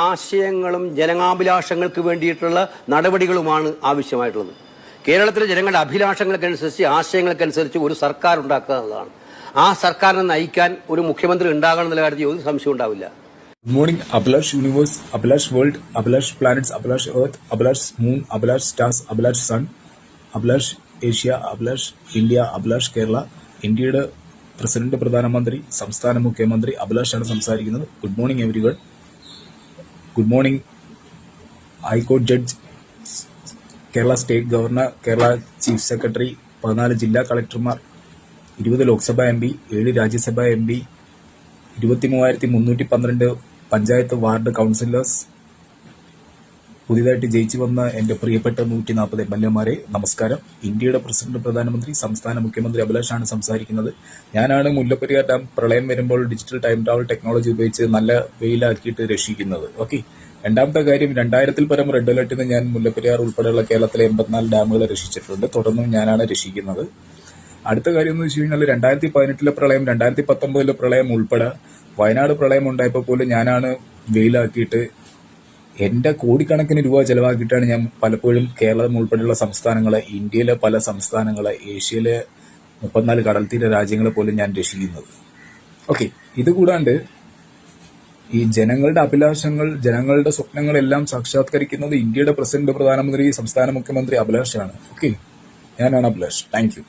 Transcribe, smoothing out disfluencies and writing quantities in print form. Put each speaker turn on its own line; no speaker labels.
ആശയങ്ങളും ജനകാഭിലാഷങ്ങൾക്ക് വേണ്ടിയിട്ടുള്ള നടപടികളുമാണ് ആവശ്യമായിട്ടുള്ളത്. കേരളത്തിലെ ജനങ്ങളുടെ അഭിലാഷങ്ങൾക്കനുസരിച്ച് ആശയങ്ങൾക്കനുസരിച്ച് ഒരു സർക്കാർ ഉണ്ടാക്കുക എന്നുള്ളതാണ്. ആ സർക്കാരിനെ നയിക്കാൻ ഒരു മുഖ്യമന്ത്രി ഉണ്ടാകണം എന്നുള്ള കാര്യത്തിൽ ഒരു സംശയം ഉണ്ടാവില്ല.
Good morning, Ablash Universe, Ablash World, Ablash Planets, Ablash Earth, Ablash Moon, Ablash Stars, Ablash Sun, Ablash Asia, Ablash India, Ablash Kerala. ഇന്ത്യയുടെ പ്രസിഡന്റ്, പ്രധാനമന്ത്രി, സംസ്ഥാന മുഖ്യമന്ത്രി അഭിലാഷാണ് സംസാരിക്കുന്നത്. Good morning everyone. Good morning ഹൈക്കോടതി judge, Kerala state governor, Kerala chief secretary, 14 ജില്ലാ കളക്ടർമാർ, 20 Lok Sabha MP, 7 Rajya Sabha MP, 23,312 panchayat ward councillors, പുതിയതായിട്ട് ജയിച്ചു വന്ന എന്റെ പ്രിയപ്പെട്ട 140 MLA-മാരെ നമസ്കാരം. ഇന്ത്യയുടെ പ്രസിഡന്റ്, പ്രധാനമന്ത്രി, സംസ്ഥാന മുഖ്യമന്ത്രി അഭിലാഷാണ് സംസാരിക്കുന്നത്. ഞാനാണ് മുല്ലപ്പെരിയാർ ഡാം പ്രളയം വരുമ്പോൾ ഡിജിറ്റൽ ടൈം ട്രാവൽ ടെക്നോളജി ഉപയോഗിച്ച് നല്ല വെയിലാക്കിയിട്ട് രക്ഷിക്കുന്നത്. ഓക്കെ. രണ്ടാമത്തെ കാര്യം, 2000-ൽ പരം റെഡ് അലർട്ടിൽ നിന്ന് ഞാൻ മുല്ലപ്പെരിയാർ ഉൾപ്പെടെയുള്ള കേരളത്തിലെ 84 ഡാമുകളെ രക്ഷിച്ചിട്ടുണ്ട്. തുടർന്നും ഞാനാണ് രക്ഷിക്കുന്നത്. അടുത്ത കാര്യം എന്ന് വെച്ച് കഴിഞ്ഞാൽ 2018-ലെ പ്രളയം, 2019-ലെ പ്രളയം ഉൾപ്പെടെ വയനാട് പ്രളയം ഉണ്ടായപ്പോൾ പോലും ഞാനാണ് വെയിലാക്കിയിട്ട് എന്റെ കോടിക്കണക്കിന് രൂപ ചെലവാക്കിയിട്ടാണ് ഞാൻ പലപ്പോഴും കേരളം ഉൾപ്പെടെയുള്ള സംസ്ഥാനങ്ങളെ, ഇന്ത്യയിലെ പല സംസ്ഥാനങ്ങളെ, ഏഷ്യയിലെ 34 കടൽത്തീര രാജ്യങ്ങളെ പോലും ഞാൻ രക്ഷിക്കുന്നത്. ഓക്കെ. ഇതുകൂടാണ്ട് ഈ ജനങ്ങളുടെ അഭിലാഷങ്ങൾ, ജനങ്ങളുടെ സ്വപ്നങ്ങളെല്ലാം സാക്ഷാത്കരിക്കുന്നത് ഇന്ത്യയുടെ പ്രസിഡന്റ്, പ്രധാനമന്ത്രി, സംസ്ഥാന മുഖ്യമന്ത്രി അഭിലാഷാണ്. ഓക്കെ. ഞാനാണ് അഭിലാഷ്. Thank you.